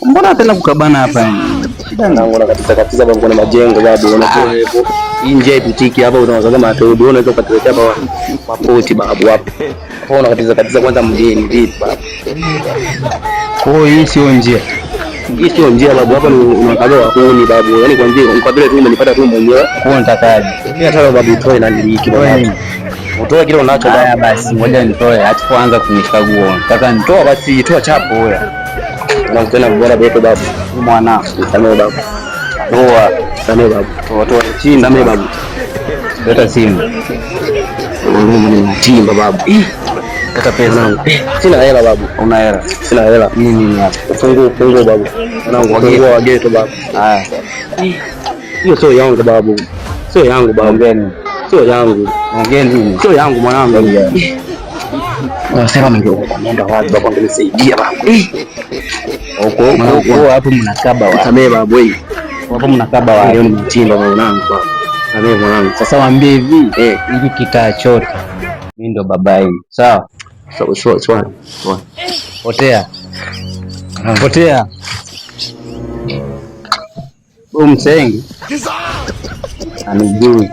Mbona tena kukabana hapa? Shida nangu na katiza babu, kuna majengo babu, unaona hapo. Hii njia ipitiki hapa, unaweza kama atodi, unaweza ukatuletea hapa mapoti babu hapo. Hapo unakatiza kwanza mjini vipi babu? Kwa hii sio njia. Hii sio njia babu, hapa ni unakabwa wakuni babu. Yaani kwa vile tu umenipata tu mwenyewe. Kwa nitakaje? Mimi nataka babu utoe na niliki babu. Utoe kile unacho babu. Haya basi, ngoja nitoe. Acha kwanza kunikagua. Nataka nitoa basi, toa chapo wewe. Na tena bora beto babu. Mwana, samee babu. toa, samee babu. Toa chini, samee babu. Leta simu. Timba babu. Kata pesa yangu. Sina hela babu. Una hela? Sina hela. Nini hapa? Funguo babu. Mwanangu funguo wa ghetto babu. Haya. Hiyo sio yangu babu. Sio yangu babu. Ngeni. Sio yangu. Ngeni. Sio yangu mwanangu. Unasema nenda wapi babu, angenisaidia babu. Huko hapo mnakaba wapi? Samee babu wewe. Hapo mnakaba wapi? Leo ni mtimba mwanangu babu. Samee mwanangu. Sasa waambie hivi, ili kitaa chote mimi ndo baba yenu. Sawa? Sawa. Potea. Potea. Msengi. Anijui.